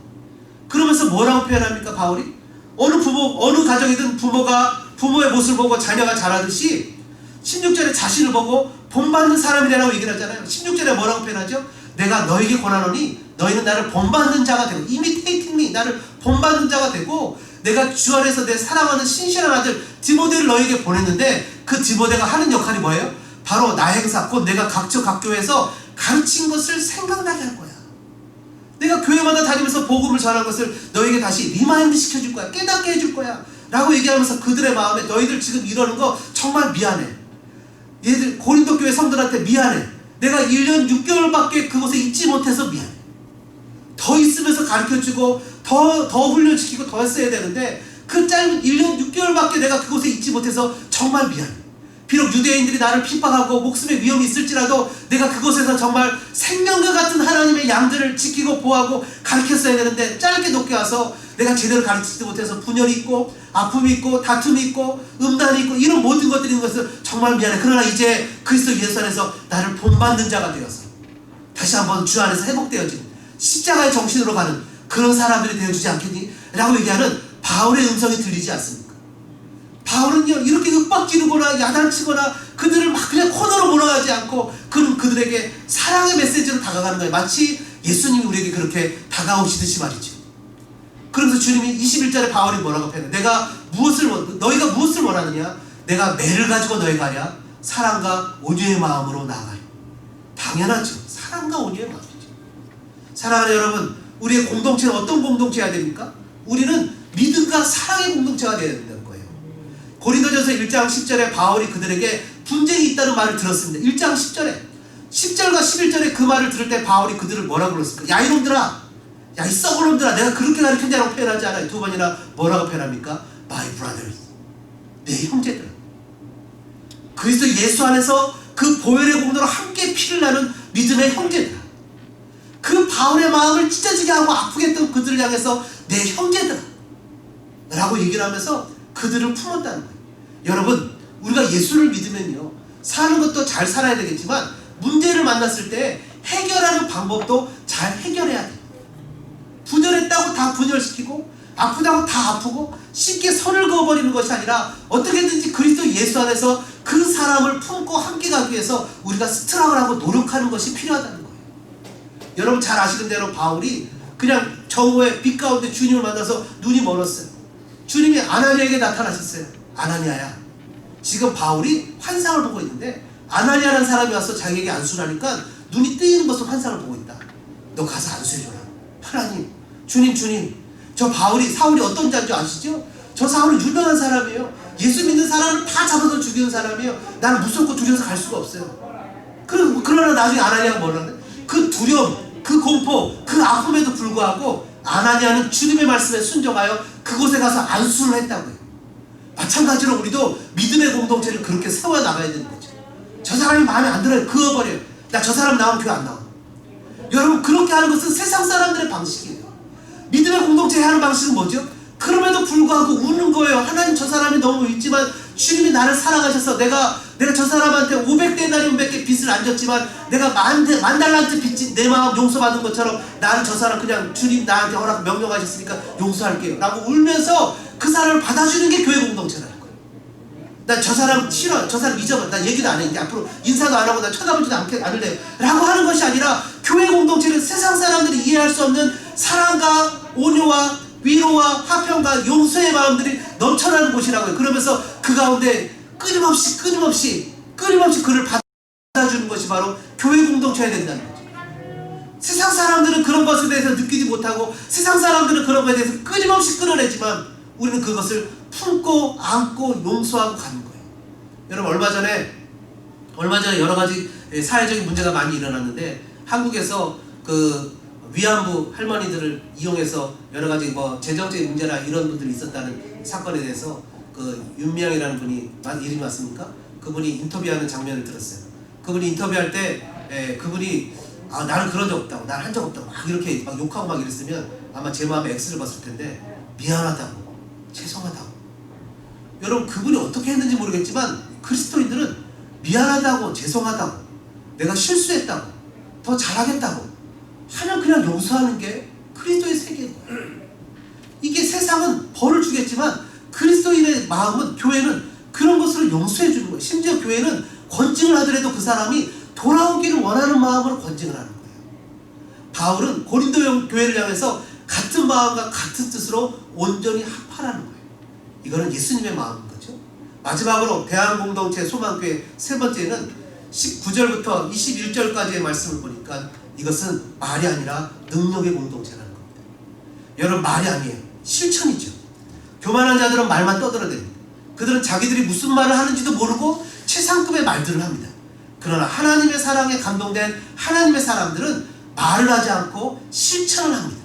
그러면서 뭐라고 표현합니까? 바울이 어느 가정이든 부모의 모습을 보고 자녀가 자라듯이 16절에 자신을 보고 본받는 사람이라고 얘기를 하잖아요. 16절에 뭐라고 표현하죠? 내가 너에게 권하노니 너희는 나를 본받는 자가 되고, imitating me, 나를 본받는 자가 되고, 내가 주 안에서 내 사랑하는 신실한 아들 디모데를 너에게 보냈는데, 그 디모데가 하는 역할이 뭐예요? 바로 나행사, 곧 내가 각 교회에서 가르친 것을 생각나게 할 거야. 내가 교회마다 다니면서 복음을 전한 것을 너에게 다시 리마인드 시켜줄 거야. 깨닫게 해줄 거야 라고 얘기하면서 그들의 마음에, 너희들 지금 이러는 거 정말 미안해. 얘들 고린도 교회 성도들한테 미안해. 내가 1년 6개월밖에 그곳에 있지 못해서 미안해. 더 있으면서 가르쳐주고 더 훈련시키고 더 했어야 되는데 그 짧은 1년 6개월밖에 내가 그곳에 있지 못해서 정말 미안해. 비록 유대인들이 나를 핍박하고 목숨의 위험이 있을지라도 내가 그곳에서 정말 생명과 같은 하나님의 양들을 지키고 보호하고 가르쳤어야 되는데 짧게 높게 와서 내가 제대로 가르치지 못해서 분열이 있고 아픔이 있고 다툼이 있고 음란이 있고 이런 모든 것들이 있는 것을 정말 미안해. 그러나 이제 그리스도 예수 안에서 나를 본받는 자가 되어서 다시 한번 주 안에서 회복되어진 십자가의 정신으로 가는 그런 사람들이 되어주지 않겠니? 라고 얘기하는 바울의 음성이 들리지 않습니까? 바울은요 이렇게 윽박지르거나 야단치거나 그들을 막 그냥 코너로 몰아가지 않고 그들에게 사랑의 메시지로 다가가는 거예요. 마치 예수님이 우리에게 그렇게 다가오시듯이 말이죠. 그러면서 주님이 21절에 바울이 뭐라고 표현해요? 너희가 무엇을 원하느냐? 내가 매를 가지고 너희 가랴? 사랑과 온유의 마음으로 나아가요. 당연하죠. 사랑과 온유의 마음이죠. 사랑하는 여러분, 우리의 공동체는 어떤 공동체여야 됩니까? 우리는 믿음과 사랑의 공동체가 되어야 된다는 거예요. 고린도전서 1장 10절에 바울이 그들에게 분쟁이 있다는 말을 들었습니다. 1장 10절에 10절과 11절에 그 말을 들을 때 바울이 그들을 뭐라고 불렀습니까? 야 이놈들아, 야 이 썩을 놈들아, 내가 그렇게 가르쳤냐고 표현하지 않아요. 두 번이나 뭐라고 표현합니까? My brothers, 내 형제들. 그리스도 예수 안에서 그 보혈의 공로로 함께 피를 나는 믿음의 형제들. 그 바울의 마음을 찢어지게 하고 아프게 했던 그들을 향해서 내 형제들 라고 얘기를 하면서 그들을 품었다는 거예요. 여러분, 우리가 예수를 믿으면요 사는 것도 잘 살아야 되겠지만 문제를 만났을 때 해결하는 방법도 잘 해결해야 돼요. 분열했다고 다 분열시키고 아프다고 다 아프고 쉽게 선을 그어버리는 것이 아니라 어떻게든지 그리스도 예수 안에서 그 사람을 품고 함께 가기 위해서 우리가 스트럭을 하고 노력하는 것이 필요하다는 거예요. 여러분 잘 아시는 대로 바울이 그냥 정오의 빛 가운데 주님을 만나서 눈이 멀었어요. 주님이 아나니아에게 나타나셨어요. 아나니아야, 지금 바울이 환상을 보고 있는데 아나니아라는 사람이 와서 자기에게 안수를 하니까 눈이 뜨이는 것을 환상을 보고 있다. 너 가서 안수해줘라. 하나님, 주님, 저 사울이 어떤 자인지 아시죠? 저 사울은 유명한 사람이에요. 예수 믿는 사람을 다 잡아서 죽이는 사람이에요. 나는 무섭고 두려워서 갈 수가 없어요. 그러나 나중에 아나니아가 뭐라는데? 그 두려움, 그 공포, 그 아픔에도 불구하고 아나니아는 주님의 말씀에 순종하여 그곳에 가서 안수를 했다고요. 마찬가지로 우리도 믿음의 공동체를 그렇게 세워나가야 되는 거죠. 저 사람이 마음에 안 들어요. 그어버려요. 나 저 사람 나오면 교회 안 나와. 여러분, 그렇게 하는 것은 세상 사람들의 방식이에요. 믿음의 공동체 하는 방식은 뭐죠? 그럼에도 불구하고 우는 거예요. 하나님, 저 사람이 너무 있지만 주님이 나를 사랑하셔서 내가 저 사람한테 500데나리온 밖에 빚을 안 졌지만 내가 만 달란트 빚진 내 마음 용서받은 것처럼 나는 저 사람 그냥 주님 나한테 허락 명령하셨으니까 용서할게요 라고 울면서 그 사람을 받아주는 게 교회 공동체라는 거예요. 난 저 사람 싫어, 저 사람 잊어버려, 나 얘기도 안 해, 이제 앞으로 인사도 안 하고 나 쳐다보지도 않을래 라고 하는 것이 아니라 교회 공동체는 세상 사람들이 이해할 수 없는 사랑과 온유와 위로와 화평과 용서의 마음들이 넘쳐나는 곳이라고요. 그러면서 그 가운데 끊임없이 그를 받아주는 것이 바로 교회 공동체여야 된다는 거죠. 세상 사람들은 그런 것에 대해서 느끼지 못하고 세상 사람들은 그런 것에 대해서 끊임없이 끌어내지만 우리는 그것을 품고 안고 용서하고 가는 거예요. 여러분, 얼마 전에 여러 가지 사회적인 문제가 많이 일어났는데 한국에서 그 위안부 할머니들을 이용해서 여러 가지 뭐 재정적인 문제나 이런 분들이 있었다는 사건에 대해서 그 윤미향이라는 분이 이름이 맞습니까? 그분이 인터뷰하는 장면을 들었어요. 그분이 인터뷰할 때 그분이 나는 그런 적 없다고, 난 한 적 없다고 막 이렇게 막 욕하고 막 이랬으면 아마 제 마음에 X를 봤을 텐데 미안하다고, 죄송하다고. 여러분, 그분이 어떻게 했는지 모르겠지만 그리스도인들은 미안하다고, 죄송하다고, 내가 실수했다고, 더 잘하겠다고 하면 그냥 용서하는 게 그리스도의 세계인 거예요. 이게 세상은 벌을 주겠지만 그리스도인의 마음은, 교회는 그런 것으로 용서해 주는 거예요. 심지어 교회는 권징을 하더라도 그 사람이 돌아오기를 원하는 마음으로 권징을 하는 거예요. 바울은 고린도 교회를 향해서 같은 마음과 같은 뜻으로 온전히 합하라는 거예요. 이거는 예수님의 마음인 거죠. 마지막으로 대한공동체 소망교회 세 번째는 19절부터 21절까지의 말씀을 보니까 이것은 말이 아니라 능력의 공동체라는 겁니다. 여러분, 말이 아니에요. 실천이죠. 교만한 자들은 말만 떠들어댑니다. 그들은 자기들이 무슨 말을 하는지도 모르고 최상급의 말들을 합니다. 그러나 하나님의 사랑에 감동된 하나님의 사람들은 말을 하지 않고 실천을 합니다.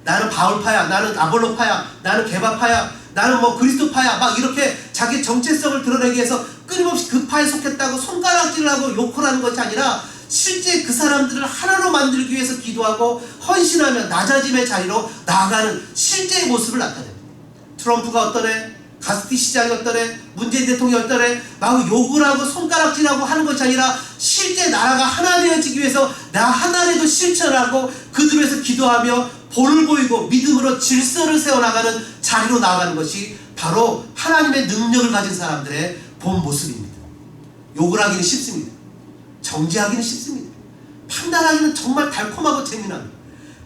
나는 바울파야, 나는 아볼로파야, 나는 게바파야, 나는 뭐 그리스도파야, 막 이렇게 자기 정체성을 드러내기 위해서 끊임없이 그 파에 속했다고 손가락질을 하고 욕을 하는 것이 아니라 실제 그 사람들을 하나로 만들기 위해서 기도하고 헌신하며 낮아짐의 자리로 나아가는 실제의 모습을 나타냅니다. 트럼프가 어떠네, 가스티 시장이 어떠네, 문재인 대통령이 어떠네, 막 욕을 하고 손가락질하고 하는 것이 아니라 실제 나라가 하나 되어지기 위해서 나 하나라도 실천하고 그들 위해서 기도하며 볼을 보이고 믿음으로 질서를 세워나가는 자리로 나아가는 것이 바로 하나님의 능력을 가진 사람들의 본 모습입니다. 욕을 하기는 쉽습니다. 정죄하기는 쉽습니다. 판단하기는 정말 달콤하고 재미납니다.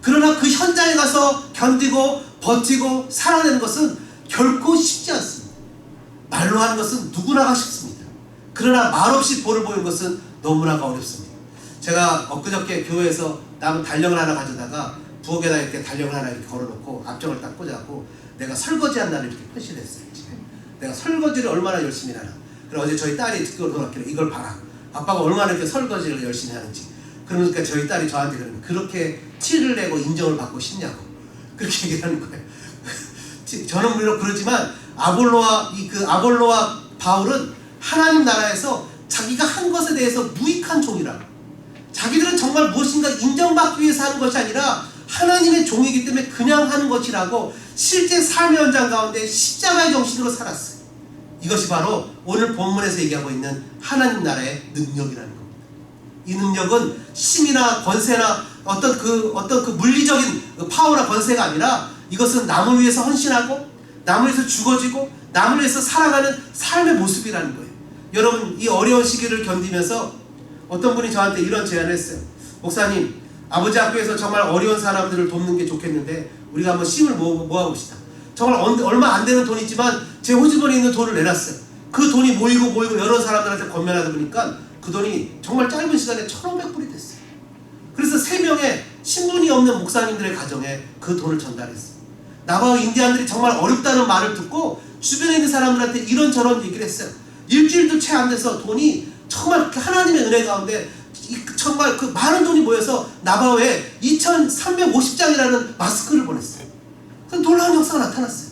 그러나 그 현장에 가서 견디고 버티고 살아내는 것은 결코 쉽지 않습니다. 말로 하는 것은 누구나가 쉽습니다. 그러나 말없이 볼을 보이는 것은 너무나가 어렵습니다. 제가 엊그저께 교회에서 남은 달력을 하나 가져다가 부엌에다 이렇게 달력을 하나 이렇게 걸어놓고 앞정을 딱 꽂아갖고 내가 설거지한 날을 이렇게 표시를 했어요. 내가 설거지를 얼마나 열심히 하나. 그래서 어제 저희 딸이 듣고 돌아왔길래 이걸 봐라. 아빠가 얼마나 이렇게 설거지를 열심히 하는지. 그러니까 저희 딸이 저한테 그러면 그렇게 티를 내고 인정을 받고 싶냐고 그렇게 얘기하는 거예요. 저는 물론 그러지만 아볼로와 바울은 하나님 나라에서 자기가 한 것에 대해서 무익한 종이라. 자기들은 정말 무엇인가 인정받기 위해서 하는 것이 아니라 하나님의 종이기 때문에 그냥 하는 것이라고 실제 삶의 현장 가운데 십자가의 정신으로 살았어요. 이것이 바로 오늘 본문에서 얘기하고 있는 하나님 나라의 능력이라는 겁니다. 이 능력은 힘이나 권세나 어떤 그 물리적인 파워나 권세가 아니라 이것은 남을 위해서 헌신하고 남을 위해서 죽어지고 남을 위해서 살아가는 삶의 모습이라는 거예요. 여러분, 이 어려운 시기를 견디면서 어떤 분이 저한테 이런 제안을 했어요. 목사님, 아버지 학교에서 정말 어려운 사람들을 돕는 게 좋겠는데 우리가 한번 힘을 모아봅시다. 정말 얼마 안 되는 돈이지만 제 호주머니에 있는 돈을 내놨어요. 그 돈이 모이고 여러 사람들한테 건면하다 보니까 그 돈이 정말 짧은 시간에 1,500불이 됐어요. 그래서 3명의 신분이 없는 목사님들의 가정에 그 돈을 전달했어요. 나바우 인디안들이 정말 어렵다는 말을 듣고 주변에 있는 사람들한테 이런저런 얘기를 했어요. 일주일도 채 안 돼서 돈이 정말 하나님의 은혜 가운데 정말 그 많은 돈이 모여서 나바우에 2,350장이라는 마스크를 보냈어요. 그 놀라운 역사가 나타났어요.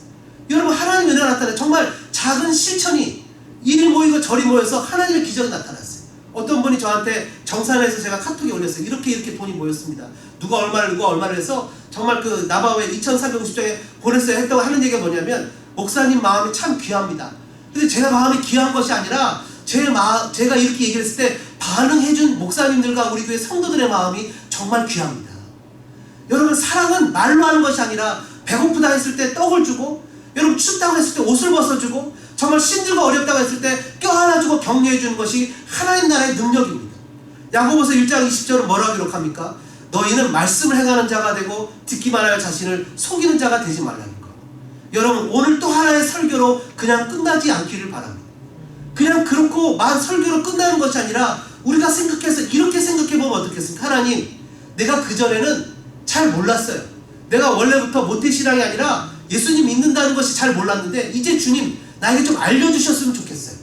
여러분, 하나님의 은혜가 나타나요. 정말 작은 실천이 이리 모이고 저리 모여서 하나님의 기적이 나타났어요. 어떤 분이 저한테 정산해서 제가 카톡에 올렸어요. 이렇게 돈이 모였습니다. 누가 얼마를 해서 정말 그 나바우에 2,350장에 보냈어야 했다고 하는 얘기가 뭐냐면 목사님 마음이 참 귀합니다. 근데 제가 마음이 귀한 것이 아니라 제가 이렇게 얘기를 했을 때 반응해준 목사님들과 우리 교회 성도들의 마음이 정말 귀합니다. 여러분, 사랑은 말로 하는 것이 아니라 배고프다 했을 때 떡을 주고, 여러분 춥다고 했을 때 옷을 벗어주고, 정말 힘들고 어렵다고 했을 때 껴안아주고 격려해주는 것이 하나님 나라의 능력입니다. 야고보서 1장 20절은 뭐라고 기록합니까? 너희는 말씀을 행하는 자가 되고 듣기만 하여 자신을 속이는 자가 되지 말라는 것. 여러분, 오늘 또 하나의 설교로 그냥 끝나지 않기를 바랍니다. 그냥 그렇고 만 설교로 끝나는 것이 아니라 우리가 생각해서 이렇게 생각해보면 어떻겠습니까? 하나님, 내가 그전에는 잘 몰랐어요. 내가 원래부터 모태신앙이 아니라 예수님 믿는다는 것이 잘 몰랐는데 이제 주님 나에게 좀 알려주셨으면 좋겠어요.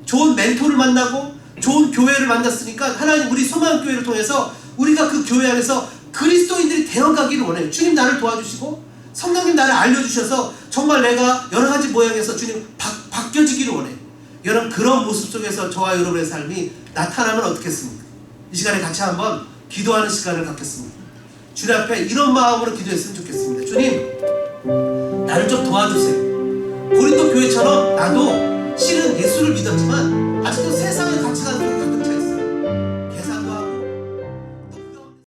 좋은 멘토를 만나고 좋은 교회를 만났으니까 하나님, 우리 소망교회를 통해서 우리가 그 교회 안에서 그리스도인들이 되어가기를 원해요. 주님 나를 도와주시고 성령님 나를 알려주셔서 정말 내가 여러가지 모양에서 주님 바뀌어지기를 원해요. 여러분, 그런 모습 속에서 저와 여러분의 삶이 나타나면 어떻겠습니까? 이 시간에 같이 한번 기도하는 시간을 갖겠습니다. 주님 앞에 이런 마음으로 기도했으면 좋겠습니다. 주님, 나를 좀 도와주세요. 고린도 교회처럼 나도 실은 예수를 믿었지만 아직도 세상의 가치관으로 가득 차